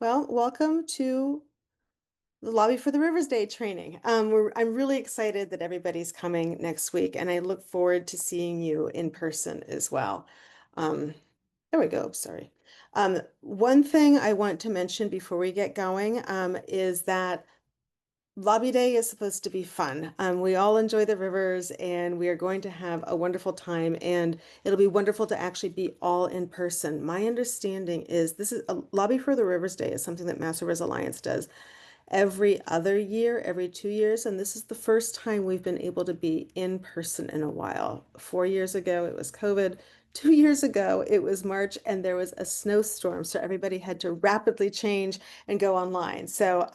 Well, welcome to the Lobby for the Rivers Day training. I'm really excited that everybody's coming next week, and I look forward to seeing you in person as well. Um, there we go. Sorry. One thing I want to mention before we get going is that Lobby Day is supposed to be fun. We all enjoy the rivers and we are going to have a wonderful time, and it'll be wonderful to actually be all in person. My understanding is this is a Lobby for the Rivers Day is something that Mass Rivers Alliance does every other year, every 2 years, and this is the first time we've been able to be in person in a while. 4 years ago, it was COVID. 2 years ago, it was March and there was a snowstorm, so everybody had to rapidly change and go online. So,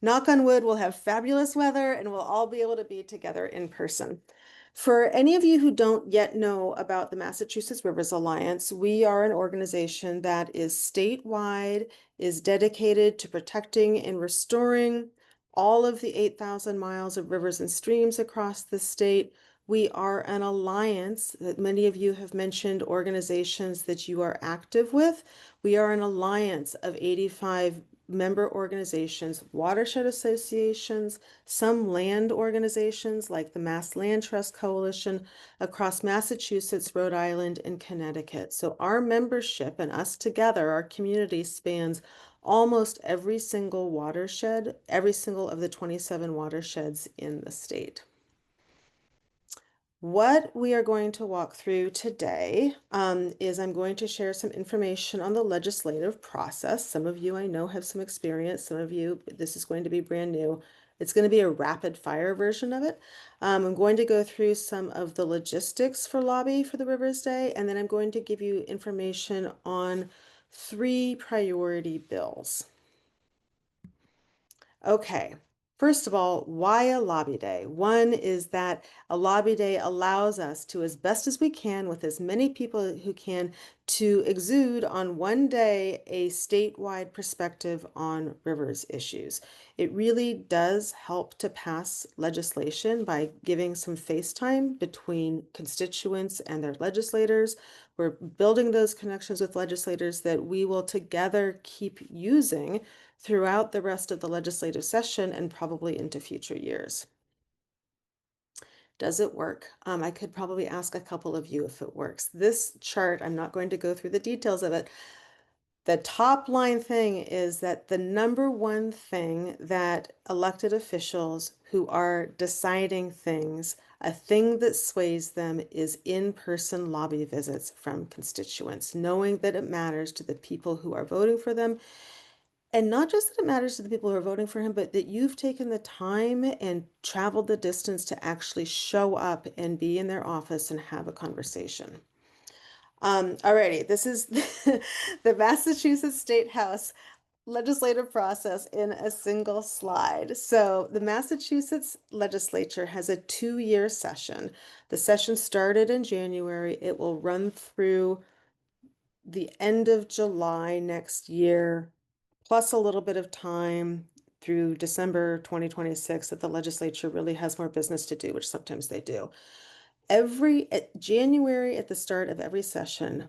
knock on wood, we'll have fabulous weather and we'll all be able to be together in person. For any of you who don't yet know about the Massachusetts Rivers Alliance, we are an organization that is statewide, is dedicated to protecting and restoring all of the 8,000 miles of rivers and streams across the state. We are an alliance that many of you have mentioned organizations that you are active with. We are an alliance of 85 member organizations, watershed associations, some land organizations like the Mass Land Trust Coalition across Massachusetts, Rhode Island, and Connecticut. So our membership and us together, our community spans almost every single watershed, every single of the 27 watersheds in the state. What we are going to walk through today is I'm going to share some information on the legislative process. Some of you I know have some experience. Some of you, this is going to be brand new. It's going to be a rapid fire version of it. I'm going to go through some of the logistics for Lobby for the Rivers Day, and then I'm going to give you information on 3 priority bills. Okay, first of all, why a lobby day? One is that a lobby day allows us to, as best as we can, with as many people who can, to exude on one day a statewide perspective on rivers issues. It really does help to pass legislation by giving some face time between constituents and their legislators. We're building those connections with legislators that we will together keep using throughout the rest of the legislative session and probably into future years. Does it work? I could probably ask a couple of you if it works. This chart, I'm not going to go through the details of it. The top line thing is that the number one thing that elected officials who are deciding things, a thing that sways them is in-person lobby visits from constituents, knowing that it matters to the people who are voting for them. And not just that it matters to the people who are voting for him, but that you've taken the time and traveled the distance to actually show up and be in their office and have a conversation. Alrighty, this is the Massachusetts State House legislative process in a single slide. So the Massachusetts legislature has a 2-year session. The session started in January. It will run through the end of July next year, plus a little bit of time through December 2026 that the legislature really has more business to do, which sometimes they do. At January, at the start of every session,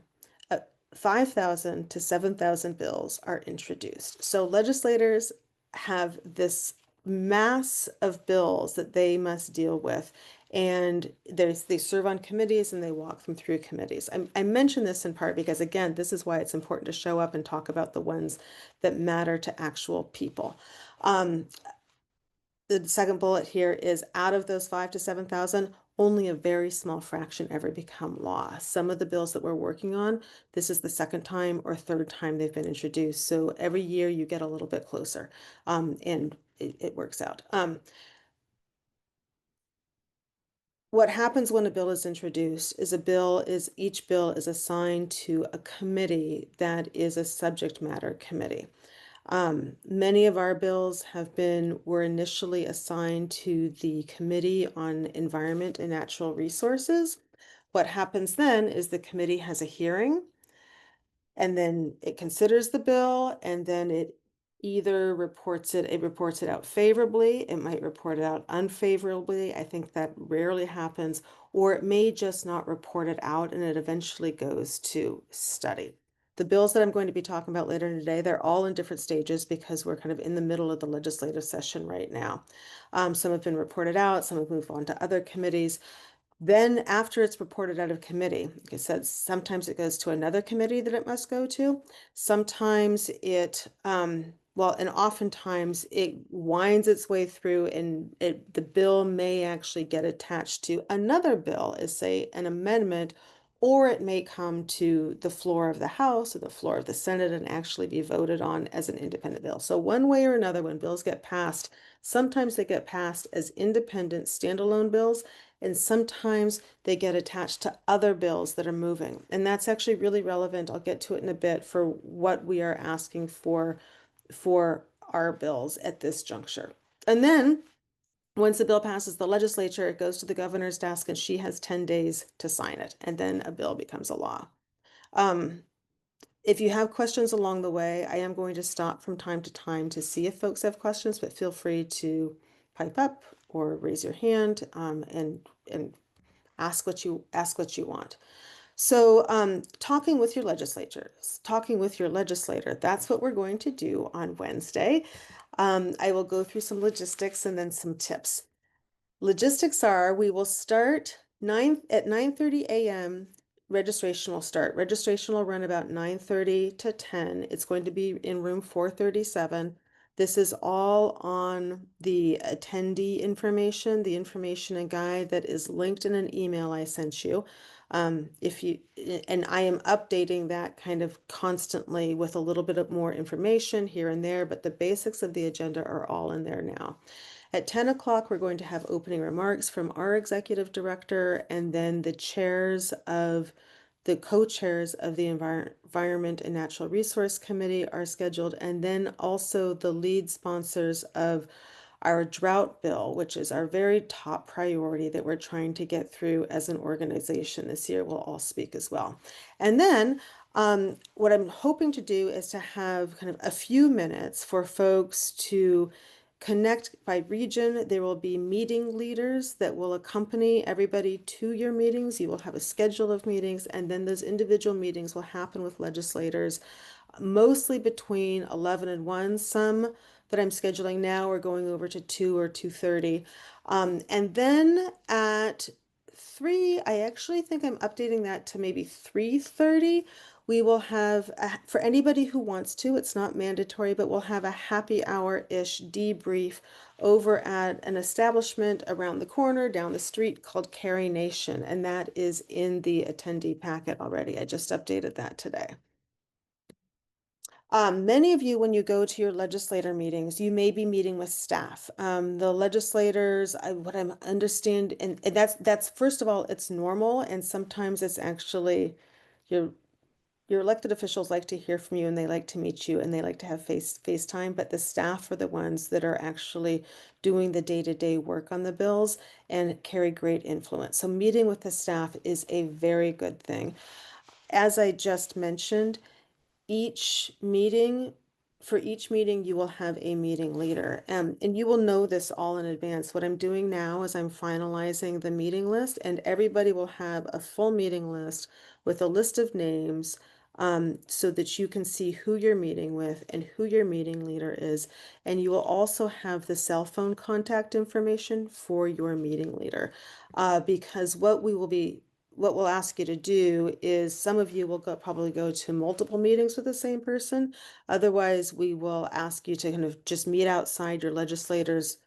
5,000 to 7,000 bills are introduced. So legislators have this mass of bills that they must deal with, and they serve on committees and they walk them through committees. I mention this in part because, again, this is why it's important to show up and talk about the ones that matter to actual people. The second bullet here is out of those 5 to 7,000, only a very small fraction ever become law. Some of the bills that we're working on, this is the second time or third time they've been introduced. So every year you get a little bit closer, and it works out. What happens when a bill is introduced is each bill is assigned to a committee that is a subject matter committee. Many of our bills were initially assigned to the Committee on Environment and Natural Resources. What happens then is the committee has a hearing, and then it considers the bill, and then it reports it out favorably, it might report it out unfavorably. I think that rarely happens, or it may just not report it out and it eventually goes to study. the bills that I'm going to be talking about later today, they're all in different stages because we're kind of in the middle of the legislative session right now. Some have been reported out, some have moved on to other committees. Then after it's reported out of committee, like I said, sometimes it goes to another committee that it must go to. Sometimes and oftentimes it winds its way through and the bill may actually get attached to another bill as say an amendment, or it may come to the floor of the House or the floor of the Senate and actually be voted on as an independent bill. So one way or another, when bills get passed, sometimes they get passed as independent standalone bills, and sometimes they get attached to other bills that are moving. And that's actually really relevant. I'll get to it in a bit for what we are asking for our bills at this juncture. And then once the bill passes the legislature, it goes to the governor's desk and she has 10 days to sign it. And then a bill becomes a law. If you have questions along the way, I am going to stop from time to time to see if folks have questions, but feel free to pipe up or raise your hand and ask what you want. So talking with your legislator, that's what we're going to do on Wednesday. I will go through some logistics and then some tips. Logistics are we will start at 9:30 a.m. Registration will start. Registration will run about 9:30 to 10. It's going to be in room 437. This is all on the attendee information, the information and guide that is linked in an email I sent you. And I am updating that kind of constantly with a little bit of more information here and there, but the basics of the agenda are all in there now. At 10 o'clock, we're going to have opening remarks from our executive director and then the co-chairs of the Environment and Natural Resource Committee are scheduled, and then also the lead sponsors of our drought bill, which is our very top priority that we're trying to get through as an organization this year, will all speak as well. And then what I'm hoping to do is to have kind of a few minutes for folks to connect by region. There will be meeting leaders that will accompany everybody to your meetings. You will have a schedule of meetings, and then those individual meetings will happen with legislators, mostly between 11 and 1. Some that I'm scheduling now are going over to 2 or 2:30. And then at 3, I actually think I'm updating that to maybe 3:30. We will have, for anybody who wants to, it's not mandatory, but we'll have a happy hour-ish debrief over at an establishment around the corner down the street called Carrie Nation, and that is in the attendee packet already. I just updated that today. Many of you, when you go to your legislator meetings, you may be meeting with staff. The legislators, what I'm understand, and that's first of all, it's normal, and sometimes it's actually your elected officials like to hear from you and they like to meet you and they like to have face time, but the staff are the ones that are actually doing the day-to-day work on the bills and carry great influence. So meeting with the staff is a very good thing. As I just mentioned, each meeting, for each meeting, you will have a meeting leader. And you will know this all in advance. What I'm doing now is I'm finalizing the meeting list, and everybody will have a full meeting list with a list of names, so that you can see who you're meeting with and who your meeting leader is. And you will also have the cell phone contact information for your meeting leader. Because what we'll ask you to do is some of you will probably go to multiple meetings with the same person. Otherwise, we will ask you to kind of just meet outside your legislator's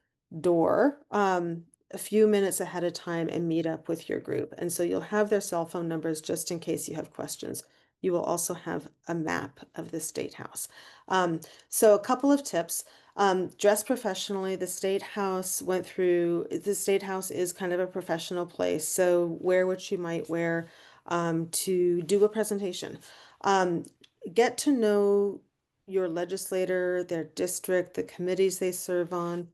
door a few minutes ahead of time and meet up with your group. And so you'll have their cell phone numbers just in case you have questions. You will also have a map of the State House. So a couple of tips. Dress professionally. The State House is kind of a professional place. So wear what you might wear to do a presentation. Get to know your legislator, their district, the committees they serve on.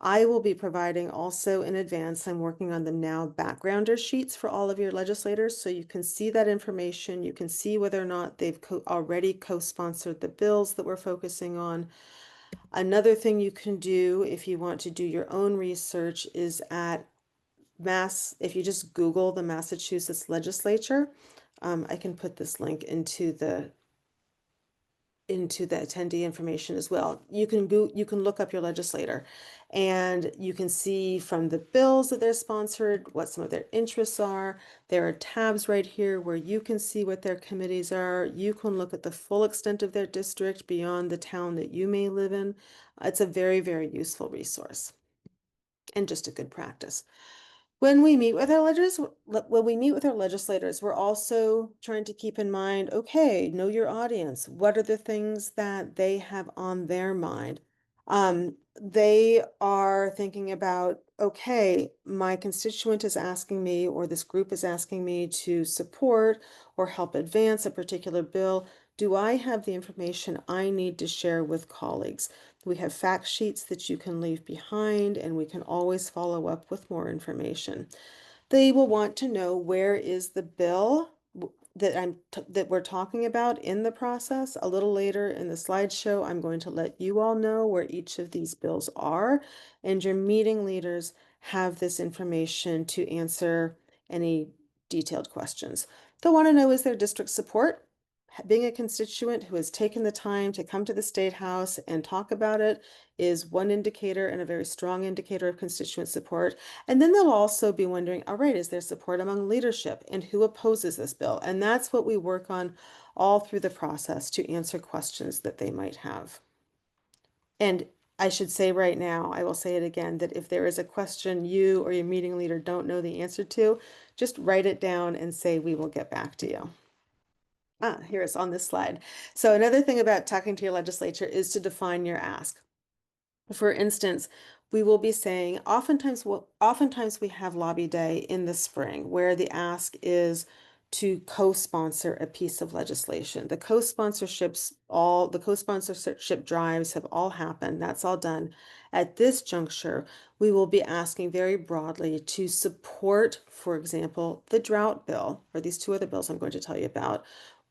I will be providing also in advance, I'm working on them now, backgrounder sheets for all of your legislators. So you can see that information. You can see whether or not they've already co-sponsored the bills that we're focusing on. Another thing you can do if you want to do your own research is if you just Google the Massachusetts legislature, I can put this link into the into the attendee information as well. You can look up your legislator and you can see from the bills that they're sponsored what some of their interests are. There are tabs right here where you can see what their committees are. You can look at the full extent of their district beyond the town that you may live in. It's a very, very useful resource and just a good practice. When we meet with our legislators, we're also trying to keep in mind, okay, know your audience. What are the things that they have on their mind? They are thinking about, okay, my constituent is asking me, or this group is asking me to support or help advance a particular bill. Do I have the information I need to share with colleagues? We have fact sheets that you can leave behind, and we can always follow up with more information. They will want to know, where is the bill that we're talking about in the process. A little later in the slideshow, I'm going to let you all know where each of these bills are, and your meeting leaders have this information to answer any detailed questions. They'll want to know, is there district support? Being a constituent who has taken the time to come to the State House and talk about it is one indicator, and a very strong indicator of constituent support. And then they'll also be wondering, all right, is there support among leadership, and who opposes this bill? And that's what we work on all through the process to answer questions that they might have. And I should say right now, I will say it again, that if there is a question you or your meeting leader don't know the answer to, just write it down and say, we will get back to you. Here it's on this slide. So another thing about talking to your legislature is to define your ask. For instance, we will be saying, oftentimes we have lobby day in the spring where the ask is to co-sponsor a piece of legislation. The co-sponsorship drives have all happened. That's all done. At this juncture, we will be asking very broadly to support, for example, the drought bill, or these two other bills I'm going to tell you about,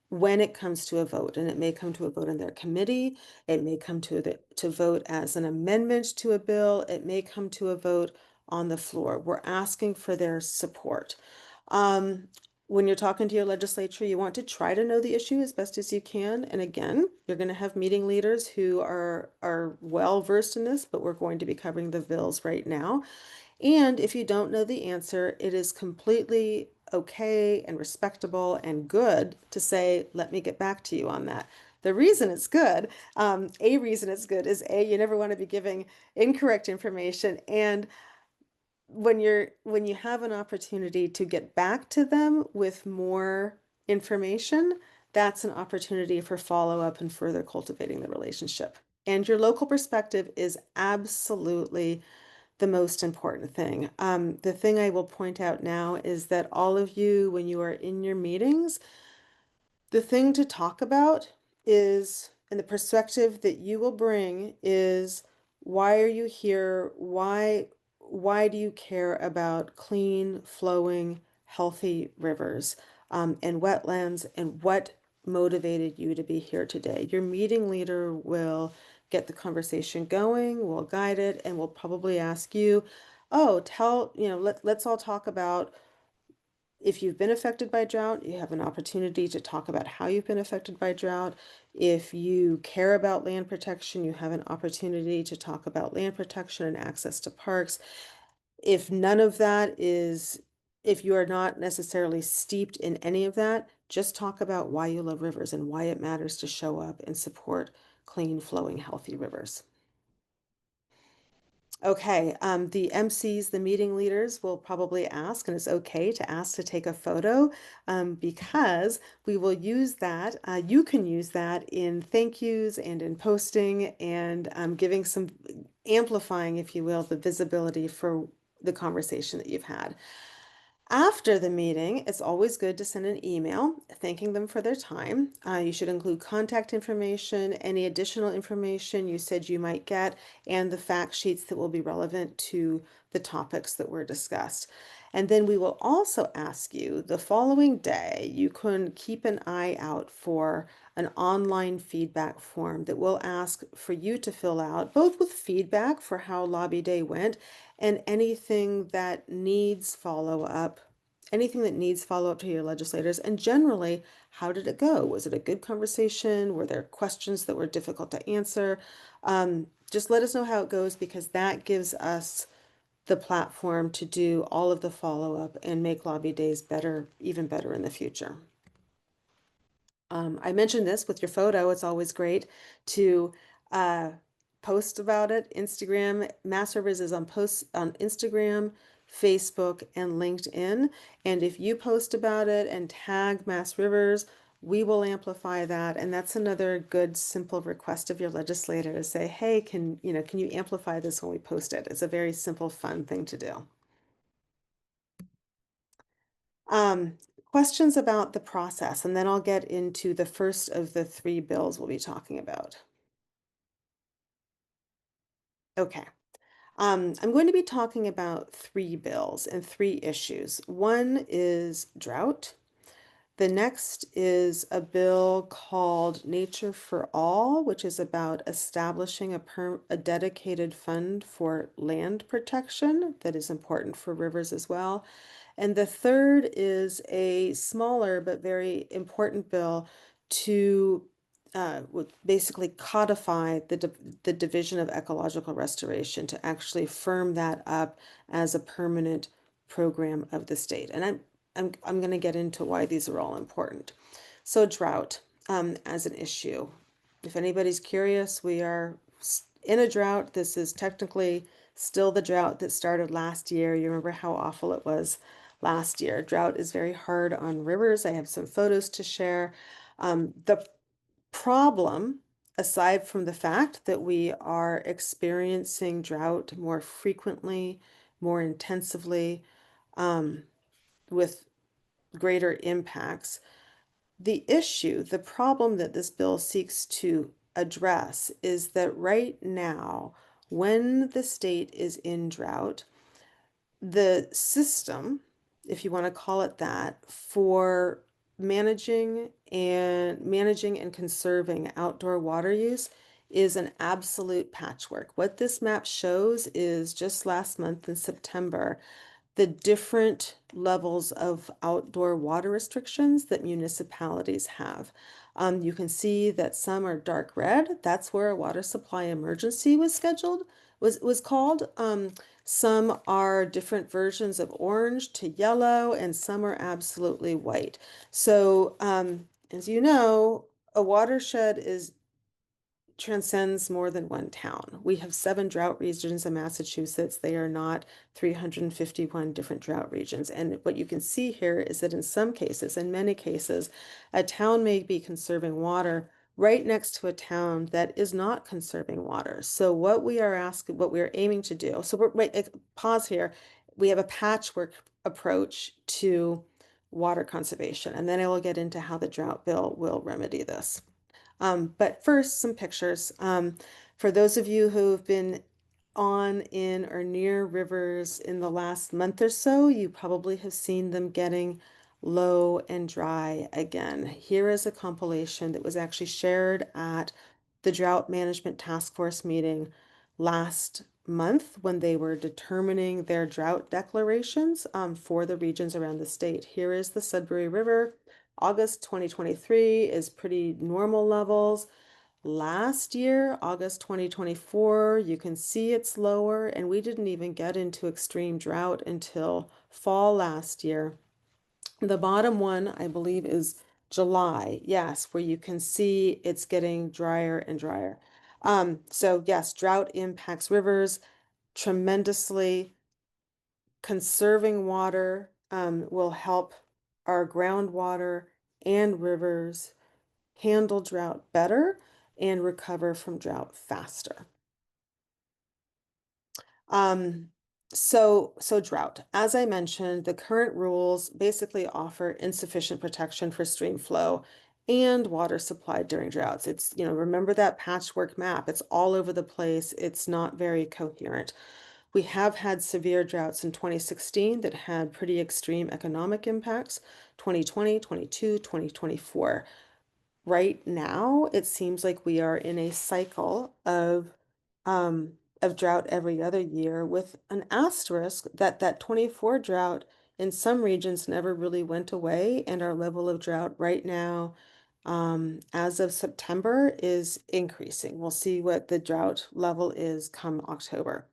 when it comes to a vote. And it may come to a vote in their committee, it may come to vote as an amendment to a bill, it may come to a vote on the floor. We're asking for their support. When you're talking to your legislature, you want to try to know the issue as best as you can. And again, you're going to have meeting leaders who are well versed in this, but we're going to be covering the bills right now. And if you don't know the answer, it is completely okay and respectable and good to say, let me get back to you on that. The reason it's good, a reason it's good is you never want to be giving incorrect information. And when you have an opportunity to get back to them with more information, that's an opportunity for follow-up and further cultivating the relationship. And your local perspective is absolutely the most important thing. The thing I will point out now is that all of you, when you are in your meetings, the thing to talk about is, and the perspective that you will bring is, why are you here? Why do you care about clean, flowing, healthy rivers and wetlands, and what motivated you to be here today? Your meeting leader will get the conversation going, will guide it, and will probably ask you, oh, let's all talk about, if you've been affected by drought, you have an opportunity to talk about how you've been affected by drought. If you care about land protection, you have an opportunity to talk about land protection and access to parks. If none of that is, if you are not necessarily steeped in any of that, just talk about why you love rivers and why it matters to show up and support clean, flowing, healthy rivers. Okay, the MCs, the meeting leaders, will probably ask, and it's okay to ask to take a photo, because we will use that. You can use that in thank yous and in posting, and giving some, amplifying, if you will, the visibility for the conversation that you've had. After the meeting, it's always good to send an email thanking them for their time. You should include contact information, any additional information you said you might get, and the fact sheets that will be relevant to the topics that were discussed. And then we will also ask you the following day, you can keep an eye out for an online feedback form that we'll ask for you to fill out, both with feedback for how Lobby Day went and anything that needs follow-up anything that needs follow-up to your legislators, and generally, how did it go? Was it a good conversation? Were there questions that were difficult to answer? Just let us know how it goes because that gives us the platform to do all of the follow-up and make lobby days better, even better in the future. I mentioned this with your photo. It's always great to post about it. Instagram, Mass Rivers is on posts on Instagram, Facebook, and LinkedIn. And if you post about it and tag Mass Rivers, we will amplify that. And that's another good, simple request of your legislator to say, hey, can you amplify this when we post it? It's a very simple, fun thing to do. Um, Questions about the process, and then I'll get into the first of the three bills we'll be talking about. Okay. I'm going to be talking about three bills and three issues. One is drought. The next is a bill called Nature for All, which is about establishing a dedicated fund for land protection that is important for rivers as well. And the third is a smaller but very important bill to basically codify the division of ecological restoration to actually firm that up as a permanent program of the state. And I'm going to get into why these are all important. So drought as an issue. If anybody's curious, we are in a drought. This is technically still the drought that started last year. You remember how awful it was last year. Drought is very hard on rivers. I have some photos to share. The problem, aside from the fact that we are experiencing drought more frequently, more intensively, with greater impacts, the problem that this bill seeks to address is that right now, when the state is in drought, the system, if you want to call it that, for managing and conserving outdoor water use is an absolute patchwork. What this map shows is just last month in September, the different levels of outdoor water restrictions that municipalities have. You can see that some are dark red. That's where a water supply emergency was scheduled, was called. Some are different versions of orange to yellow, and some are absolutely white. So, as you know, a watershed transcends more than one town. We have 7 drought regions in Massachusetts. They are not 351 different drought regions. And what you can see here is that in some cases, in many cases, a town may be conserving water right next to a town that is not conserving water. So what we are aiming to do, so wait, pause here. We have a patchwork approach to water conservation, and then I will get into how the drought bill will remedy this. But first, some pictures. For those of you who've been on, in, or near rivers in the last month or so, you probably have seen them getting low and dry again. Here is a compilation that was actually shared at the Drought Management Task Force meeting last month when they were determining their drought declarations for the regions around the state. Here is the Sudbury River. August 2023 is pretty normal levels. Last year, August 2024, you can see it's lower, and we didn't even get into extreme drought until fall last year. The bottom one, I believe, is July. Yes, where you can see it's getting drier and drier. So yes, drought impacts rivers tremendously. Conserving water will help our groundwater and rivers handle drought better and recover from drought faster. So drought. As I mentioned, the current rules basically offer insufficient protection for stream flow and water supply during droughts. It's, remember that patchwork map. It's all over the place. It's not very coherent. We have had severe droughts in 2016 that had pretty extreme economic impacts, 2020, 22, 2024. Right now, it seems like we are in a cycle of drought every other year with an asterisk that 24 drought in some regions never really went away, and our level of drought right now, as of September, is increasing. We'll see what the drought level is come October.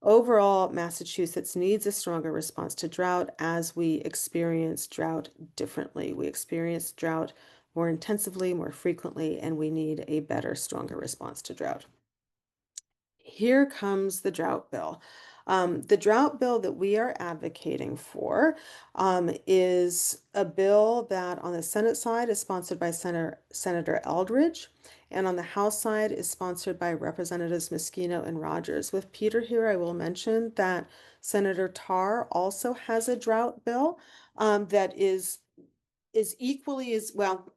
Overall, Massachusetts needs a stronger response to drought as we experience drought differently. We experience drought more intensively, more frequently, and we need a better, stronger response to drought. Here comes the drought bill. The drought bill that we are advocating for is a bill that on the Senate side is sponsored by Senator Eldridge, and on the House side is sponsored by Representatives Mosquito and Rogers. With Peter here, I will mention that Senator Tarr also has a drought bill that is equally as well.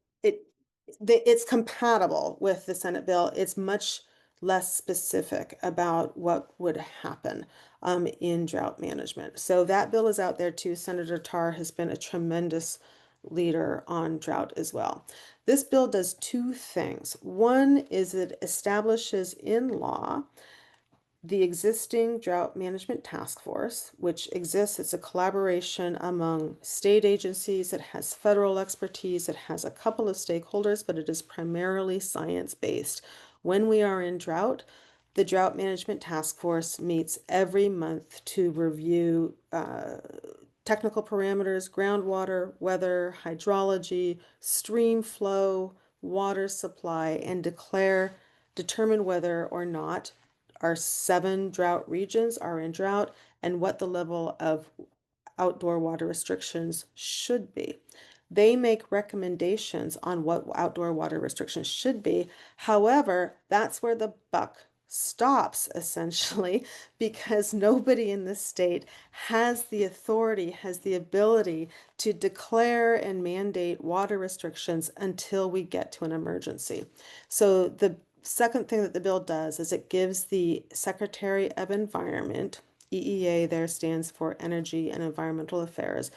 It's compatible with the Senate bill. It's much less specific about what would happen in drought management. So that bill is out there too. Senator Tarr has been a tremendous leader on drought as well. This bill does two things. One is it establishes in law the existing Drought Management Task Force, which exists. It's a collaboration among state agencies. It has federal expertise. It has a couple of stakeholders, but it is primarily science-based. When we are in drought, the Drought Management Task Force meets every month to review technical parameters, groundwater, weather, hydrology, stream flow, water supply, and determine whether or not our 7 drought regions are in drought and what the level of outdoor water restrictions should be. They make recommendations on what outdoor water restrictions should be. However, that's where the buck stops essentially, because nobody in the state has the authority, has the ability to declare and mandate water restrictions until we get to an emergency. So the second thing that the bill does is it gives the Secretary of Environment, EEA there stands for Energy and Environmental Affairs.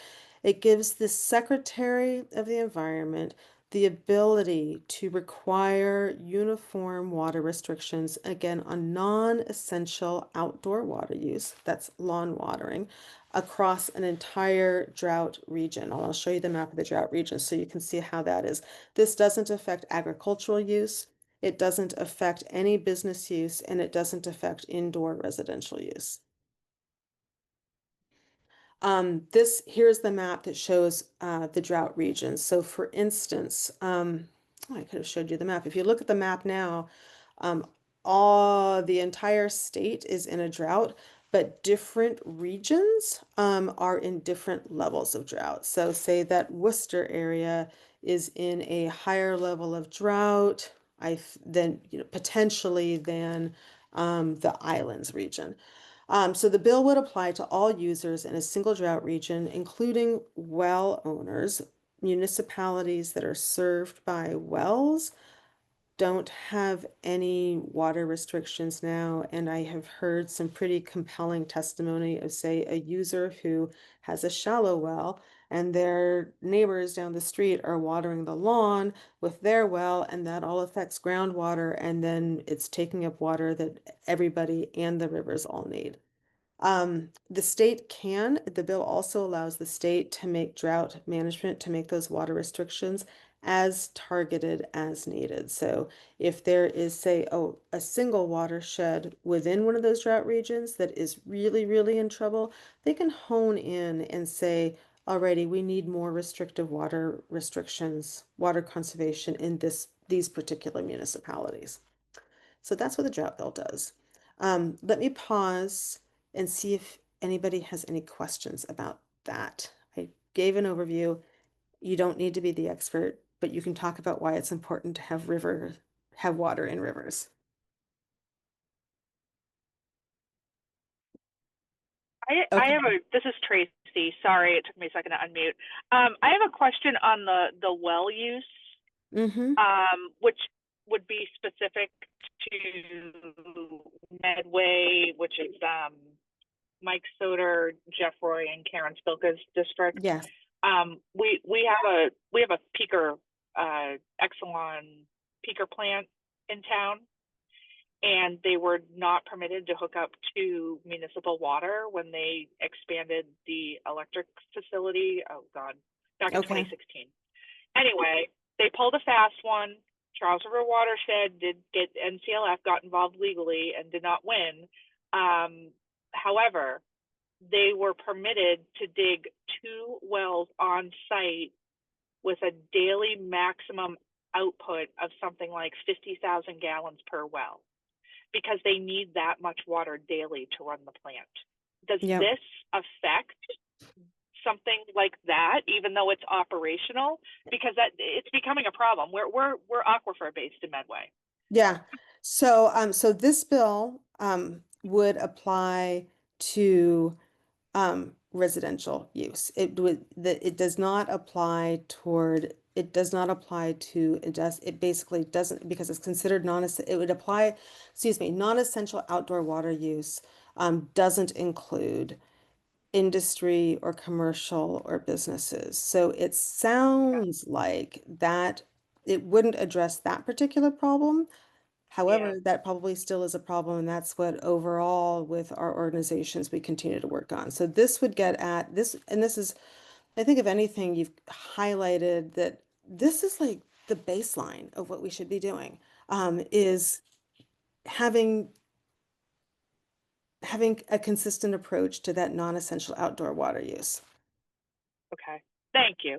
It gives the Secretary of the Environment the ability to require uniform water restrictions, again, on non-essential outdoor water use, that's lawn watering, across an entire drought region. I'll show you the map of the drought region so you can see how that is. This doesn't affect agricultural use, it doesn't affect any business use, and it doesn't affect indoor residential use. Here's the map that shows the drought regions. So for instance, I could have showed you the map. If you look at the map now, um, all the entire state is in a drought, but different regions are in different levels of drought. So say that Worcester area is in a higher level of drought, than potentially than the islands region. So the bill would apply to all users in a single drought region, including well owners. Municipalities that are served by wells don't have any water restrictions now, and I have heard some pretty compelling testimony of, say, a user who has a shallow well and their neighbors down the street are watering the lawn with their well, and that all affects groundwater, and then it's taking up water that everybody and the rivers all need. The bill also allows the state to make drought management, to make those water restrictions as targeted as needed. So if there is, say, a single watershed within one of those drought regions that is really, really in trouble, they can hone in and say, alrighty, we need more restrictive water restrictions, water conservation in these particular municipalities. So that's what the drought bill does. Let me pause and see if anybody has any questions about that. I gave an overview. You don't need to be the expert, but you can talk about why it's important to have water in rivers. I have this is Tracy. Sorry, it took me a second to unmute. I have a question on the well use, Mm-hmm. which would be specific to Medway, which is Mike Soder, Jeff Roy, and Karen Spilka's district. Yes. We have a peaker Exelon peaker plant in town, and they were not permitted to hook up to municipal water when they expanded the electric facility. Oh God, back in Okay. 2016. Anyway, they pulled a fast one. Charles River Watershed did get NCLF got involved legally and did not win. However, they were permitted to dig 2 wells on site with a daily maximum output of something like 50,000 gallons per well, because they need that much water daily to run the plant. Does Yeah. this affect something like that, even though it's operational? Because that it's becoming a problem. We're aquifer based in Medway. Yeah. So, so this bill, would apply to, residential use. It does not apply toward, it does not apply to, it basically doesn't, because it's considered it would apply, excuse me, non-essential outdoor water use, doesn't include industry or commercial or businesses. So it sounds like that it wouldn't address that particular problem. Yeah. However, that probably still is a problem, and that's what overall with our organizations we continue to work on. So this would get at this, and this is, I think if anything, you've highlighted that this is like the baseline of what we should be doing, is having a consistent approach to that non-essential outdoor water use. Okay. Thank you.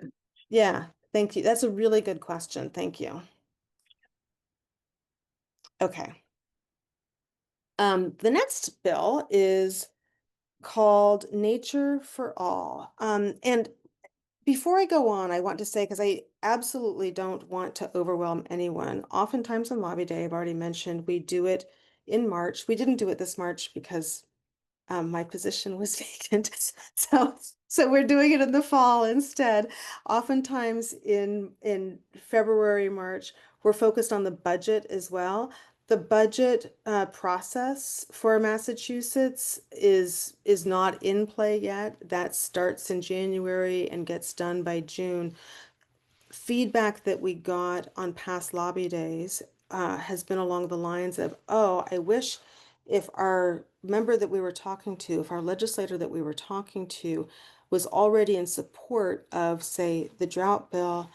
Yeah, thank you. That's a really good question. Thank you. Okay. The next bill is called Nature for All. And before I go on, I want to say, because I absolutely don't want to overwhelm anyone. Oftentimes on Lobby Day, I've already mentioned we do it in March. We didn't do it this March because my position was vacant. So we're doing it in the fall instead. Oftentimes in February, March, we're focused on the budget as well. The budget process for Massachusetts is not in play yet. That starts in January and gets done by June. Feedback that we got on past lobby days has been along the lines of, oh, I wish if our member that we were talking to, if our legislator that we were talking to was already in support of, say, the drought bill,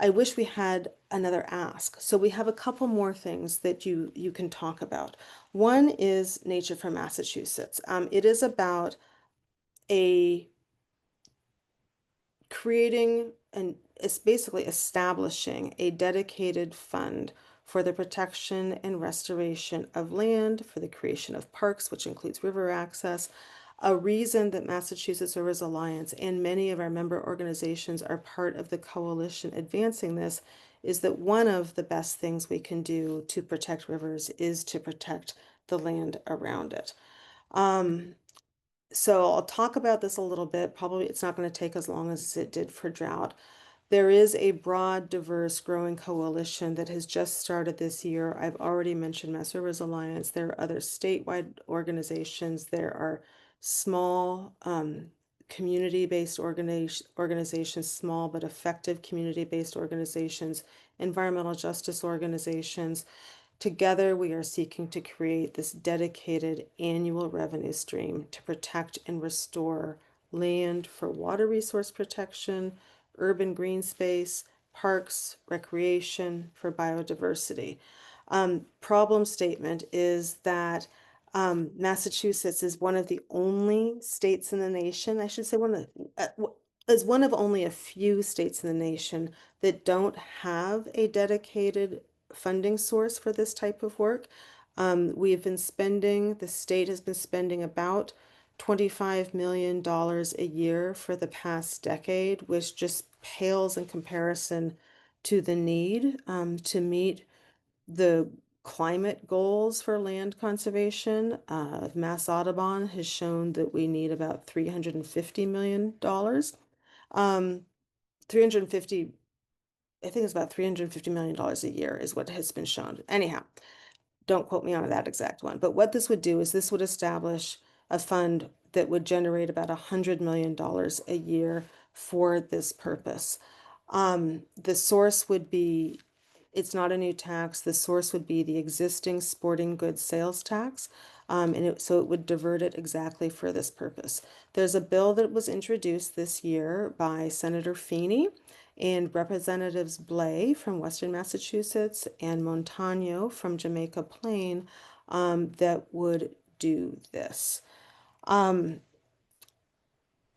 I wish we had another ask. So we have a couple more things that you can talk about. One is Nature for Massachusetts. It is about a creating and it's basically establishing a dedicated fund for the protection and restoration of land, for the creation of parks, which includes river access. A reason that Massachusetts Rivers Alliance and many of our member organizations are part of the coalition advancing this is that one of the best things we can do to protect rivers is to protect the land around it. So I'll talk about this a little bit. Probably it's not going to take as long as it did for drought. There is a broad, diverse, growing coalition that has just started this year. I've already mentioned Mass Rivers Alliance. There are other statewide organizations. There are small community-based organizations, small but effective community-based organizations, environmental justice organizations. Together, we are seeking to create this dedicated annual revenue stream to protect and restore land for water resource protection, urban green space, parks, recreation, for biodiversity. Problem statement is that Massachusetts is one of the only states in the nation, I should say is one of only a few states in the nation that don't have a dedicated funding source for this type of work. The state has been spending about $25 million a year for the past decade, which just pales in comparison to the need to meet the climate goals for land conservation. Mass Audubon has shown that we need about $350 million. 350 I think it's about $350 million a year is what has been shown. Anyhow, don't quote me on that exact one. But what this would do is this would establish a fund that would generate about $100 million a year for this purpose. The source would be It's not a new tax. The source would be the existing sporting goods sales tax. So it would divert it exactly for this purpose. There's a bill that was introduced this year by Senator Feeney and Representatives Blais from Western Massachusetts and Montano from Jamaica Plain that would do this. I've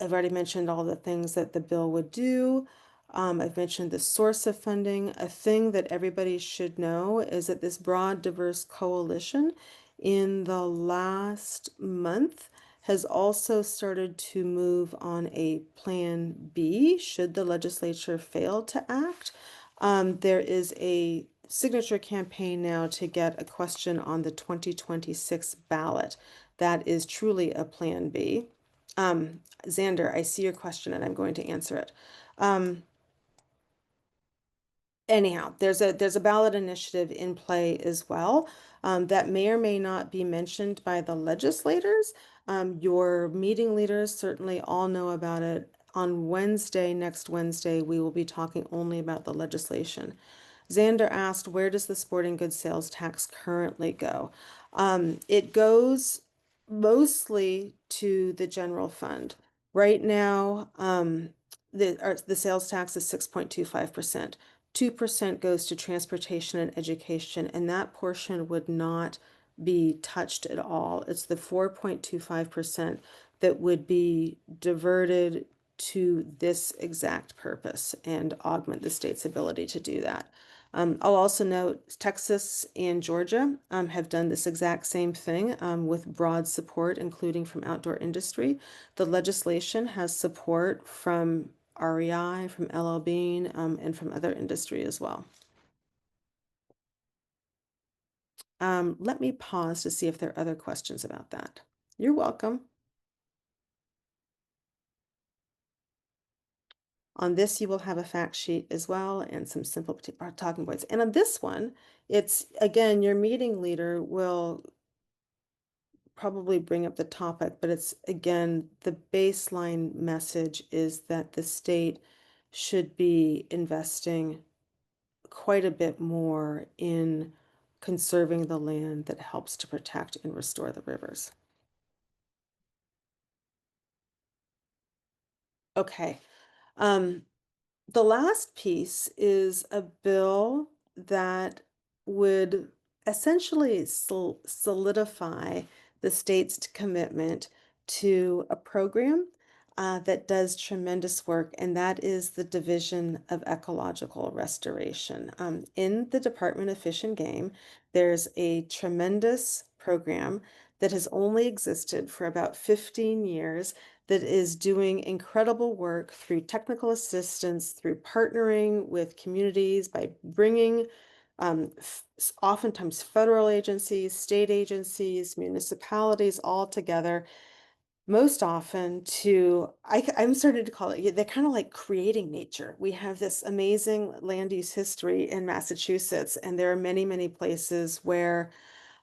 already mentioned all the things that the bill would do. I've mentioned the source of funding. A thing that everybody should know is that this broad, diverse coalition in the last month has also started to move on a Plan B should the legislature fail to act. There is a signature campaign now to get a question on the 2026 ballot. That is truly a Plan B. Xander, I see your question and I'm going to answer it. Anyhow, there's a ballot initiative in play as well that may or may not be mentioned by the legislators. Your meeting leaders certainly all know about it. On Wednesday, next Wednesday, we will be talking only about the legislation. Xander asked, where does the sporting goods sales tax currently go? It goes mostly to the general fund. Right now, the sales tax is 6.25%. 2% goes to transportation and education, and that portion would not be touched at all. It's the 4.25% that would be diverted to this exact purpose and augment the state's ability to do that. I'll also note Texas and Georgia have done this exact same thing with broad support, including from outdoor industry. The legislation has support from REI, from LL Bean, and from other industry as well. Let me pause to see if there are other questions about that. You're welcome. On this, you will have a fact sheet as well and some simple talking points. And on this one, it's, again, your meeting leader will probably bring up the topic, but it's, again, the baseline message is that the state should be investing quite a bit more in conserving the land that helps to protect and restore the rivers. Okay. The last piece is a bill that would essentially solidify the state's commitment to a program that does tremendous work, and that is the Division of Ecological Restoration. In the Department of Fish and Game, there's a tremendous program that has only existed for about 15 years that is doing incredible work through technical assistance, through partnering with communities by bringing oftentimes federal agencies, state agencies, municipalities all together, most often I'm starting to call it, they're kind of like creating nature. We have this amazing land use history in Massachusetts, and there are many, many places where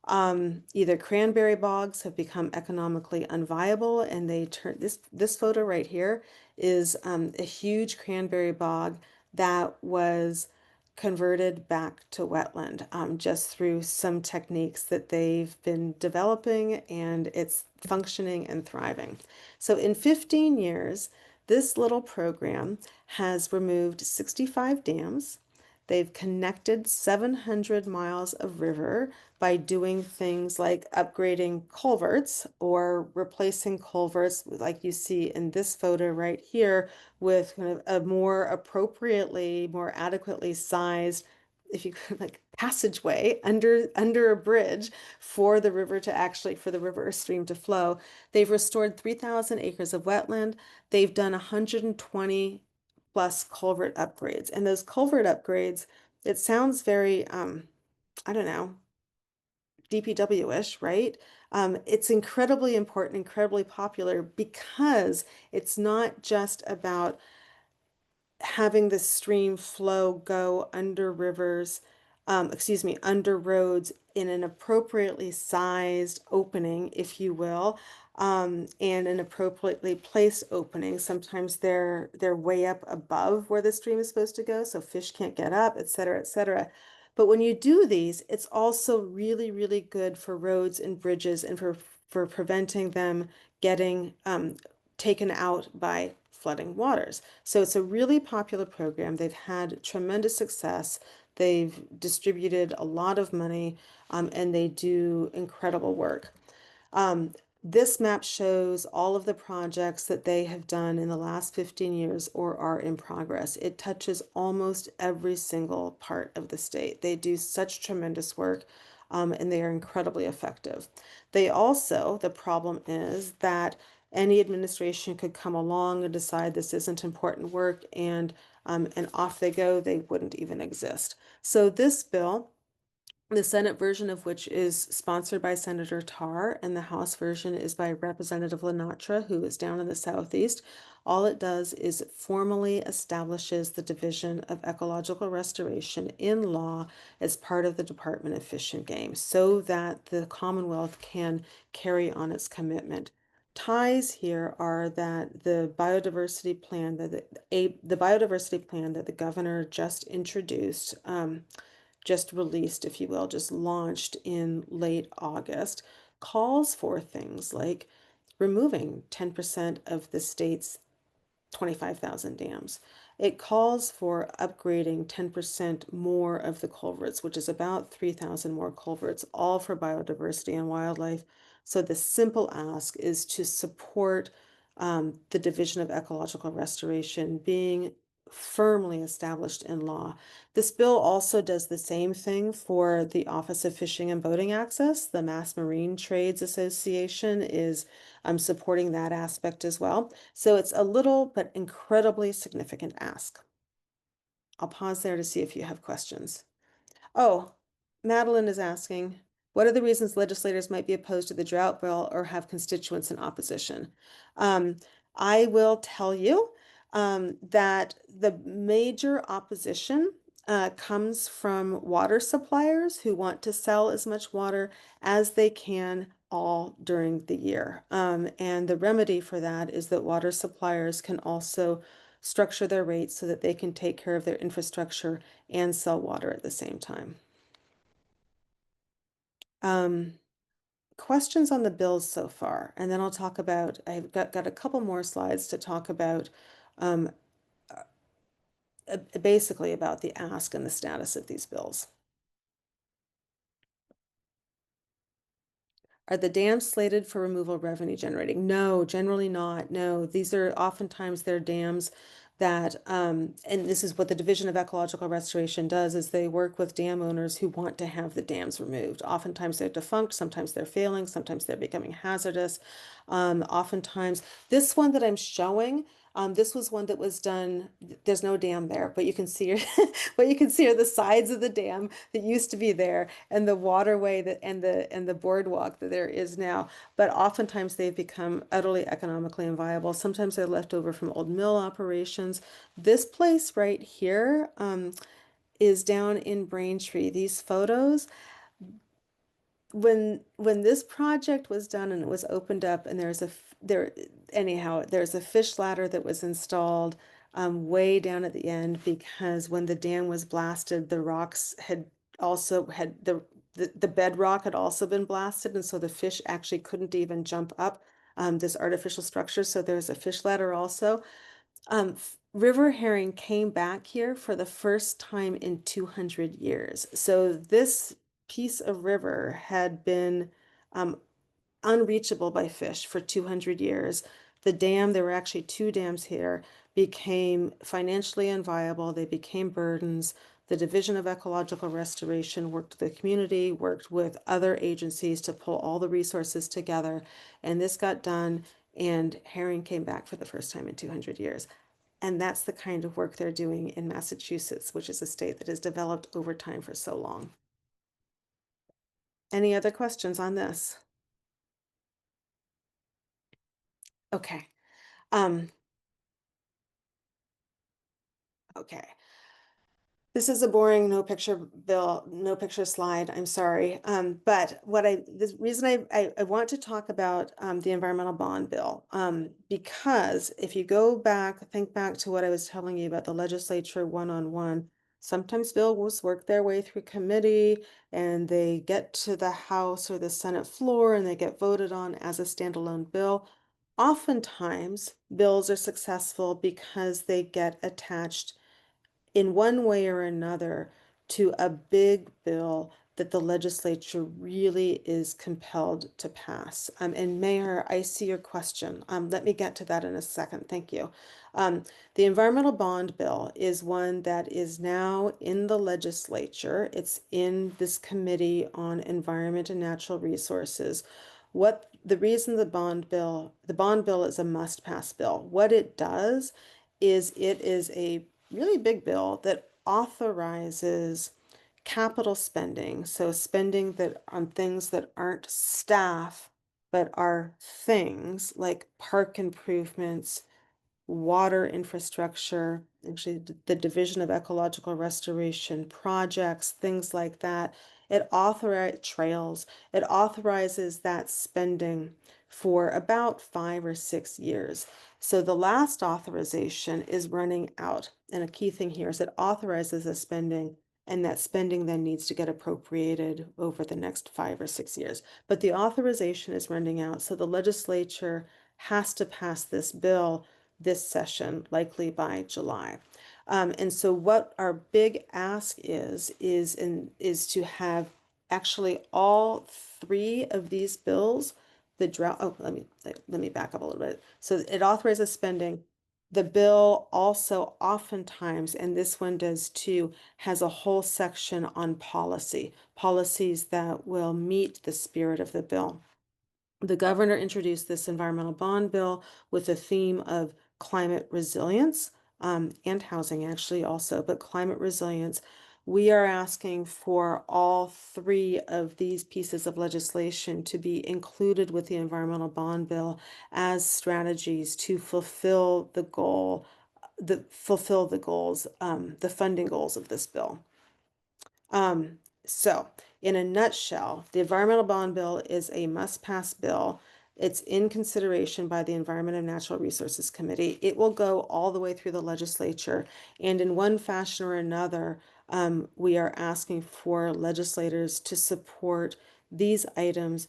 either cranberry bogs have become economically unviable and they turn this photo right here is a huge cranberry bog that was converted back to wetland just through some techniques that they've been developing, and it's functioning and thriving. So in 15 years, this little program has removed 65 dams. They've connected 700 miles of river by doing things like upgrading culverts or replacing culverts, like you see in this photo right here, with kind of a more appropriately, more adequately sized, if you could, like passageway under a bridge for the river to actually, for the river or stream to flow. They've restored 3,000 acres of wetland. They've done 120 plus culvert upgrades. And those culvert upgrades, it sounds very, I don't know, DPW-ish, right? It's incredibly important, incredibly popular because it's not just about having the stream flow go under rivers, under roads in an appropriately sized opening, if you will, and an appropriately placed opening. Sometimes they're way up above where the stream is supposed to go, so fish can't get up, et cetera, et cetera. But when you do these, it's also really, really good for roads and bridges and for preventing them getting taken out by flooding waters. So it's a really popular program. They've had tremendous success. They've distributed a lot of money, and they do incredible work. Um, this map shows all of the projects that they have done in the last 15 years or are in progress. It touches almost every single part of the state. They do such tremendous work, and they are incredibly effective. They also, the problem is that any administration could come along and decide this isn't important work, and off they go. They wouldn't even exist. So this bill, the Senate version of which is sponsored by Senator Tarr, and the House version is by Representative Lenatra, who is down in the Southeast. All it does is formally establishes the Division of Ecological Restoration in law as part of the Department of Fish and Game so that the Commonwealth can carry on its commitment. Ties here are that the biodiversity plan that the governor just introduced, just released, if you will, just launched in late August, calls for things like removing 10% of the state's 25,000 dams. It calls for upgrading 10% more of the culverts, which is about 3,000 more culverts, all for biodiversity and wildlife. So the simple ask is to support the Division of Ecological Restoration being firmly established in law. This bill also does the same thing for the Office of Fishing and Boating Access. The Mass Marine Trades Association is supporting that aspect as well. So it's a little but incredibly significant ask. I'll pause there to see if you have questions. Oh, Madeline is asking, what are the reasons legislators might be opposed to the drought bill or have constituents in opposition? Um, I will tell you that the major opposition comes from water suppliers who want to sell as much water as they can all during the year. And the remedy for that is that water suppliers can also structure their rates so that they can take care of their infrastructure and sell water at the same time. Um, Questions on the bills so far, and then I'll talk about, I've got a couple more slides to talk about, um, basically about the ask and the status of these bills. Are the dams slated for removal revenue generating? No, generally not. No, these are oftentimes they're dams that, and this is what the Division of Ecological Restoration does, is they work with dam owners who want to have the dams removed. Oftentimes they're defunct, sometimes they're failing, sometimes they're becoming hazardous. Oftentimes, this one that I'm showing, this was one that was done, there's no dam there, but you can see, what you can see are the sides of the dam that used to be there and the waterway that and the boardwalk that there is now. But oftentimes they've become utterly economically inviable. Sometimes they're left over from old mill operations. This place right here is down in Braintree. These photos, when this project was done and it was opened up, and there's a fish ladder that was installed way down at the end, because when the dam was blasted, the rocks had also had the bedrock had also been blasted, and so the fish actually couldn't even jump up this artificial structure. So there's a fish ladder also. River herring came back here for the first time in 200 years. So this piece of river had been um, unreachable by fish for 200 years. The dam, there were actually two dams here, became financially unviable. They became burdens. The Division of Ecological Restoration worked with the community, worked with other agencies to pull all the resources together, and this got done, and herring came back for the first time in 200 years. And that's the kind of work they're doing in Massachusetts, which is a state that has developed over time for so long. Any other questions on this? Okay. Um, okay. This is a boring no picture bill, no picture slide. I'm sorry. But the reason I want to talk about the environmental bond bill, because if you go back, think back to what I was telling you about the legislature one-on-one, Sometimes bills work their way through committee and they get to the House or the Senate floor and they get voted on as a standalone bill. Oftentimes, bills are successful because they get attached in one way or another to a big bill that the legislature really is compelled to pass. And Mayor, I see your question. Let me get to that in a second. Thank you. The environmental bond bill is one that is now in the legislature. It's in this committee on environment and natural resources. What the reason the bond bill is a must-pass bill. What it does is it is a really big bill that authorizes capital spending, so spending that on things that aren't staff, but are things like park improvements, water infrastructure, actually the Division of Ecological Restoration projects, things like that. It authorizes trails. It authorizes that spending for about 5 or 6 years. So the last authorization is running out. And a key thing here is it authorizes the spending, and that spending then needs to get appropriated over the next 5 or 6 years. But the authorization is running out, so the legislature has to pass this bill this session, likely by July. And so what our big ask is to have actually all three of these bills, the drought, oh, let me back up a little bit. So it authorizes spending. The bill also oftentimes, and this one does too, has a whole section on policies that will meet the spirit of the bill. The governor introduced this environmental bond bill with a theme of climate resilience, and housing actually also, but climate resilience. We are asking for all three of these pieces of legislation to be included with the environmental bond bill as strategies to fulfill the goals, the funding goals of this bill. So in a nutshell, the environmental bond bill is a must-pass bill. It's in consideration by the Environment and Natural Resources Committee. It will go all the way through the legislature, and in one fashion or another, we are asking for legislators to support these items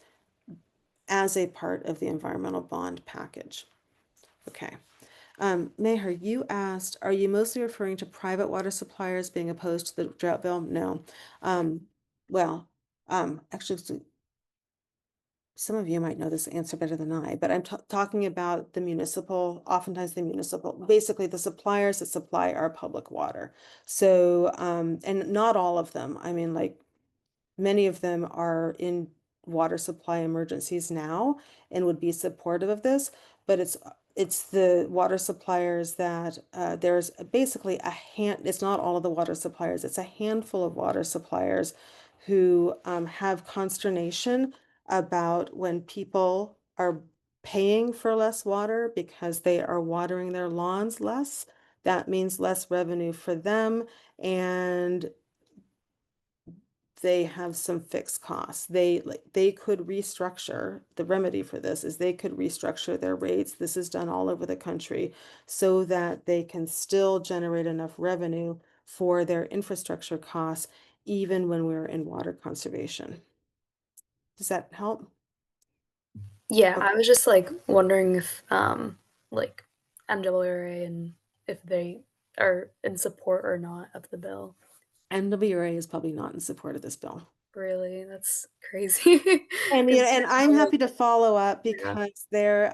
as a part of the environmental bond package. Okay. Maher, you asked, are you mostly referring to private water suppliers being opposed to the drought bill? No. Well, actually, some of you might know this answer better than I, but I'm talking about the municipal, oftentimes the municipal, basically the suppliers that supply our public water. So, and not all of them. I mean, like many of them are in water supply emergencies now and would be supportive of this, but it's the water suppliers that there's basically it's not all of the water suppliers, it's a handful of water suppliers who have consternation about when people are paying for less water because they are watering their lawns less. That means less revenue for them, and they have some fixed costs. They could restructure. The remedy for this is they could restructure their rates. This is done all over the country so that they can still generate enough revenue for their infrastructure costs, even when we're in water conservation. Does that help? Yeah, Okay. I was just like wondering if like MWRA and if they are in support or not of the bill. NWRA is probably not in support of this bill. Really, that's crazy. And you know, 'Cause and I'm happy to follow up yeah. because they're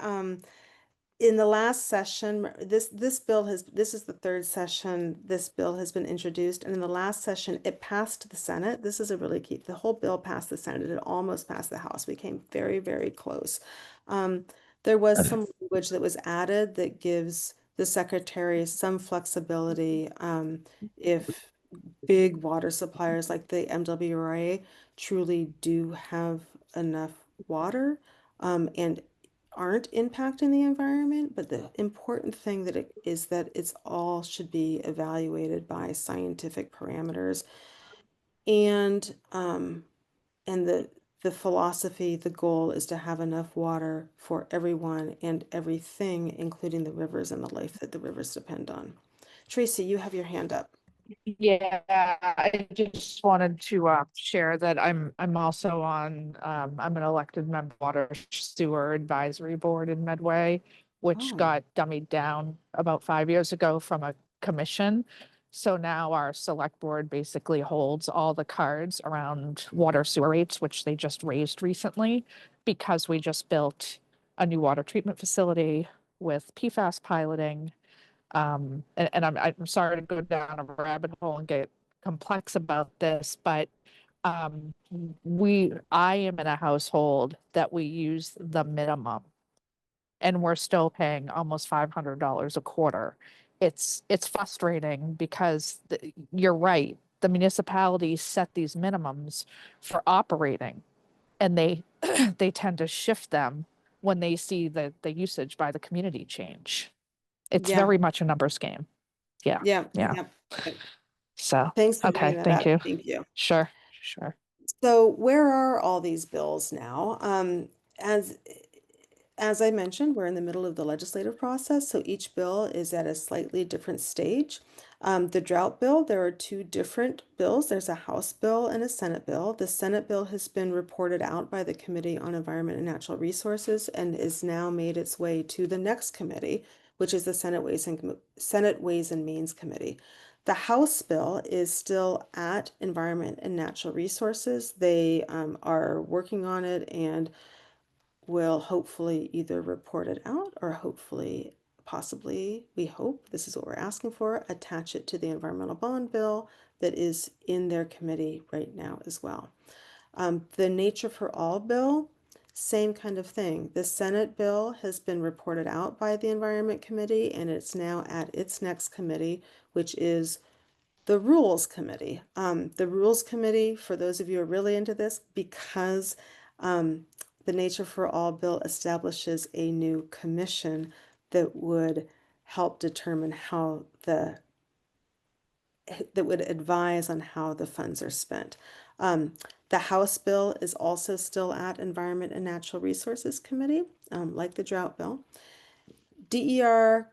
in the last session, this bill this is the third session this bill has been introduced, and in the last session it passed the Senate. This is a really key. The whole bill passed the Senate. It almost passed the House. We came very, very close. Um, there was some language that was added that gives the secretary some flexibility if big water suppliers like the MWRA truly do have enough water and aren't impacting the environment, but the important thing that it is that it's all should be evaluated by scientific parameters and and the philosophy, the goal is to have enough water for everyone and everything, including the rivers and the life that the rivers depend on. Tracy, you have your hand up. Yeah, I just wanted to share that I'm also on I'm an elected member of Water Sewer Advisory Board in Medway, which Oh, got dummied down about 5 years ago from a commission. So now our select board basically holds all the cards around water sewer rates, which they just raised recently because we just built a new water treatment facility with PFAS piloting. And I'm sorry to go down a rabbit hole and get complex about this, but I am in a household that we use the minimum, and we're still paying almost $500 a quarter. It's frustrating because you're right. The municipalities set these minimums for operating, and they they tend to shift them when they see the usage by the community change. It's yeah, very much a numbers game. Yeah, yeah, yeah. yeah. So, Thanks for bringing okay, that thank up. you. Thank you. Sure, sure. So where are all these bills now? As as I mentioned, we're in the middle of the legislative process, so each bill is at a slightly different stage. The drought bill, there are two different bills. There's a House bill and a Senate bill. The Senate bill has been reported out by the Committee on Environment and Natural Resources and is now made its way to the next committee, which is the Senate Ways and Means Committee. The House bill is still at Environment and Natural Resources. They are working on it and will hopefully either report it out or hopefully, possibly, we hope, this is what we're asking for, attach it to the environmental bond bill that is in their committee right now as well. The Nature for All bill, same kind of thing. The Senate bill has been reported out by the Environment Committee and it's now at its next committee, which is the Rules Committee. The Rules Committee, for those of you who are really into this, because the Nature for All bill establishes a new commission that would help determine how that would advise on how the funds are spent. The House bill is also still at Environment and Natural Resources Committee, like the drought bill. DER,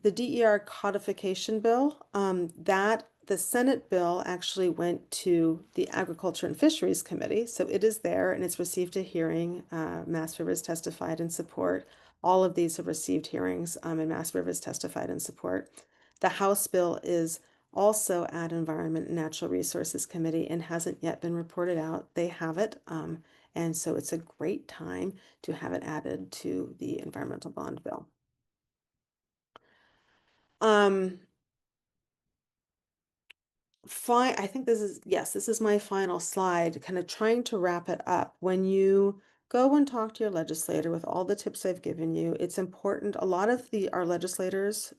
the DER codification bill, that the Senate bill actually went to the Agriculture and Fisheries Committee, so it is there and it's received a hearing. Mass Rivers testified in support. All of these have received hearings, and Mass Rivers testified in support. The House bill is also at Environment and Natural Resources Committee and hasn't yet been reported out. They have it, and so it's a great time to have it added to the environmental bond bill. Um, fine, I think yes, this is my final slide, kind of trying to wrap it up. When you go and talk to your legislator with all the tips I've given you, it's important. A lot of our legislators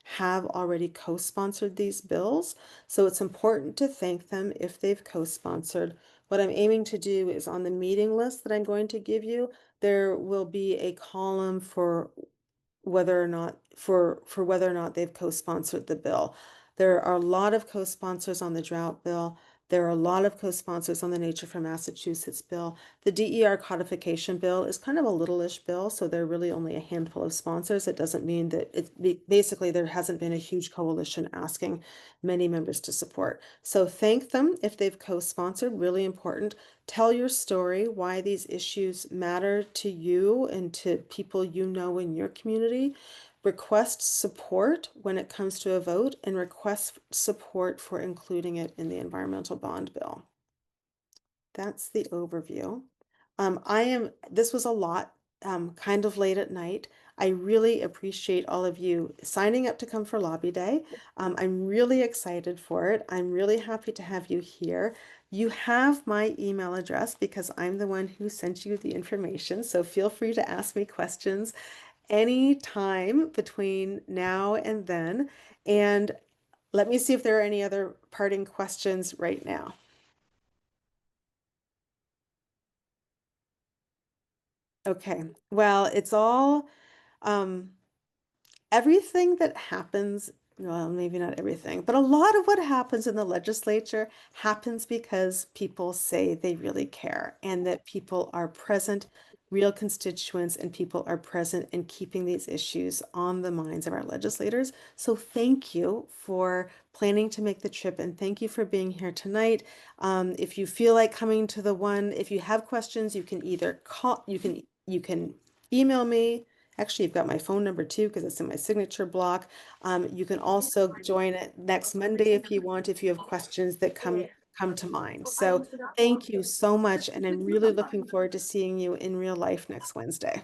have already co-sponsored these bills, so it's important to thank them if they've co-sponsored. What I'm aiming to do is on the meeting list that I'm going to give you, there will be a column for whether or not for whether or not they've co-sponsored the bill. There are a lot of co-sponsors on the drought bill. There are a lot of co-sponsors on the Nature for Massachusetts bill. The DER codification bill is kind of a little-ish bill, so there are really only a handful of sponsors. It doesn't mean that basically there hasn't been a huge coalition asking many members to support. So thank them if they've co-sponsored, really important. Tell your story, why these issues matter to you and to people you know in your community. Request support when it comes to a vote and request support for including it in the environmental bond bill. That's the overview. This was a lot, kind of late at night. I really appreciate all of you signing up to come for Lobby Day. I'm really excited for it. I'm really happy to have you here. You have my email address because I'm the one who sent you the information. So feel free to ask me questions anytime between now and then. And let me see if there are any other parting questions right now. Okay, well, it's all everything that happens, well, maybe not everything, but a lot of what happens in the legislature happens because people say they really care and that people are present real constituents and people are present in keeping these issues on the minds of our legislators. So thank you for planning to make the trip and thank you for being here tonight. If you feel like coming to the one, if you have questions, you can either call, you can email me. Actually, you've got my phone number too, because it's in my signature block. You can also join it next Monday if you want, if you have questions that come to mind. So thank you so much. And I'm really looking forward to seeing you in real life next Wednesday.